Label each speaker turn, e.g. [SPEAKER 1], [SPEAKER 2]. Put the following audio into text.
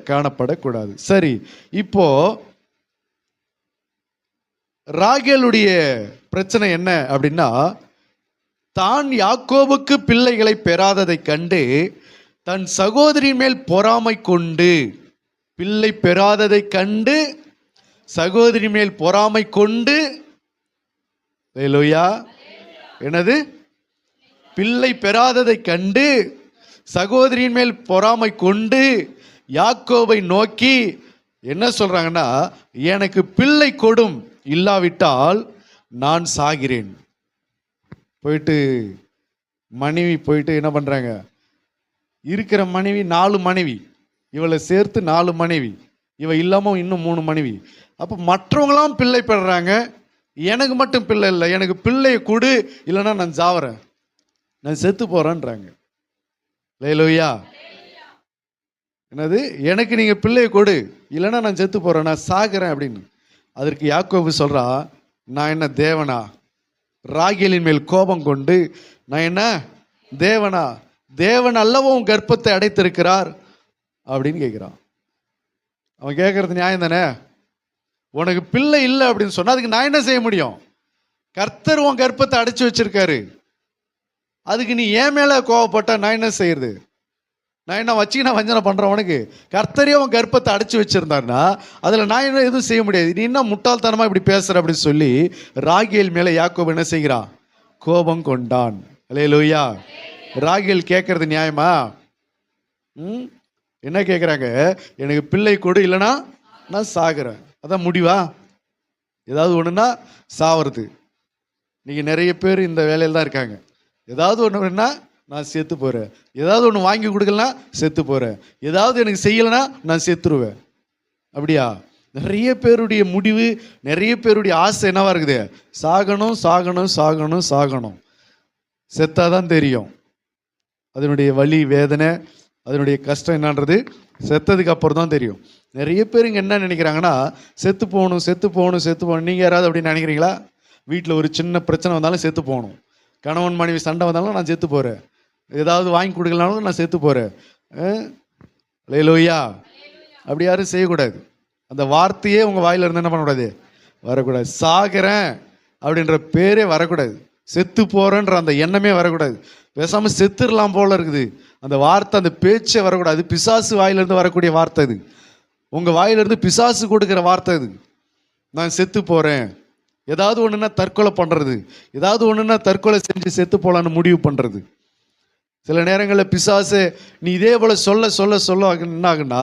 [SPEAKER 1] காணப்படக்கூடாது. சரி, இப்போ ராகேலுடைய பிரச்சனை என்ன அப்படின்னா, தான் யாக்கோபுக்கு பிள்ளைகளை பெறாததை கண்டு தன் சகோதரி மேல் பொறாமை கொண்டு, பிள்ளை பெறாததை கண்டு சகோதரி மேல் பொறாமை கொண்டு, ஹல்லேலூயா, என்னது, பிள்ளை பெறாததை கண்டு சகோதரியின் மேல் பொறாமை கொண்டு யாக்கோபை நோக்கி என்ன சொல்றாங்கன்னா, எனக்கு பிள்ளை கொடும், இல்லாவிட்டால் நான் சாகிறேன். போயிட்டு மனைவி போயிட்டு என்ன பண்றாங்க, இருக்கிற மனைவி 4 மனைவி, இவளை சேர்த்து 4 மனைவி, இவ இல்லாம இன்னும் 3 மனைவி. அப்போ மற்றவங்களாம் பிள்ளை பெறாங்க, எனக்கு மட்டும் பிள்ளை இல்லை, எனக்கு பிள்ளையை கொடு, இல்லைன்னா நான் சாவறேன், நான் செத்து போறேன்றாங்க. ஹல்லேலூயா. என்னது, எனக்கு நீங்க பிள்ளையை கொடு, இல்லைன்னா நான் செத்து போறேன், நான் சாகிறேன் அப்படின்னு. அதற்கு யாக்கோபு சொல்றா, நான் என்ன தேவனா, ராகேலின் மேல் கோபம் கொண்டு நான் என்ன தேவனா, தேவன் அல்லவும் கர்ப்பத்தை அடைத்திருக்கிறார் அப்படின்னு கேட்கிறான். அவன் கேட்கறது நியாயம் தானே? உனக்கு பிள்ளை இல்லை அப்படின்னு சொன்னா அதுக்கு நான் என்ன செய்ய முடியும்? கர்த்தர் உன் கர்ப்பத்தை அடைச்சு வச்சிருக்காரு, அதுக்கு நீ ஏன் மேல கோவப்பட்ட நான் என்ன செய்யறது? நான் என்ன வச்சு நான் வஞ்சனை பண்றேன்? உனக்கு கர்த்தரே உன் கர்ப்பத்தை அடைச்சு வச்சிருந்தாருன்னா அதுல நான் என்ன எதுவும் செய்ய முடியாது, நீ என்ன முட்டாள்தனமா இப்படி பேசுற அப்படின்னு சொல்லி ராகேல் மேல யாக்கோபு என்ன செய்கிறான்? கோபம் கொண்டான். ஹல்லேலூயா. ராகேல் கேட்கறது நியாயமா? என்ன கேட்குறாங்க, எனக்கு பிள்ளை கொடு, இல்லைன்னா நான் சாகிறேன், அதான் முடிவா? ஏதாவது ஒன்றுனா சாவறது. இன்னைக்கு நிறைய பேர் இந்த வேலையில் தான் இருக்காங்க. ஏதாவது ஒன்றுனா நான் செத்து போகிறேன், ஏதாவது ஒன்று வாங்கி கொடுக்கலாம் செத்து போகிறேன், ஏதாவது எனக்கு செய்யலைன்னா நான் செத்துருவேன். அப்படியா? நிறைய பேருடைய முடிவு, நிறைய பேருடைய ஆசை என்னவா இருக்குது? சாகணும் சாகணும் சாகணும் சாகணும். செத்தாதான் தெரியும் அதனுடைய வலி, வேதனை, அதனுடைய கஷ்டம் என்னன்றது செத்ததுக்கு அப்புறம் தான் தெரியும். நிறைய பேர் இங்கே என்ன நினைக்கிறாங்கன்னா, செத்து போகணும் செத்து போகணும் செத்து போகணும். நீங்கள் யாராவது அப்படின்னு நினைக்கிறீங்களா? வீட்டில் ஒரு சின்ன பிரச்சனை வந்தாலும் செத்து போகணும், கணவன் மனைவி சண்டை வந்தாலும் நான் செத்து போகிறேன், ஏதாவது வாங்கி கொடுக்கலனாலும் நான் செத்து போகிறேன். ஹல்லேலூயா. அப்படி யாரும் செய்யக்கூடாது. அந்த வார்த்தையே உங்கள் வாயில இருந்து என்ன பண்ணக்கூடாது? வரக்கூடாது. சாகிறேன் அப்படின்ற பேரே வரக்கூடாது, செத்து போகிறேன்ற அந்த எண்ணமே வரக்கூடாது. பேசாமல் செத்துடலாம் போல இருக்குது அந்த வார்த்தை, அந்த பேச்சே வரக்கூடாது. பிசாசு வாயிலிருந்து வரக்கூடிய வார்த்தை அது, உங்கள் வாயிலிருந்து பிசாசு கொடுக்குற வார்த்தை அது. நான் செத்து போகிறேன், ஏதாவது ஒன்றுனா தற்கொலை பண்ணுறது, ஏதாவது ஒன்றுனா தற்கொலை செஞ்சு செத்து போகலான்னு முடிவு பண்ணுறது. சில நேரங்களில் பிசாசு நீ இதே போல் சொல்ல சொல்ல சொல்ல என்ன ஆகுன்னா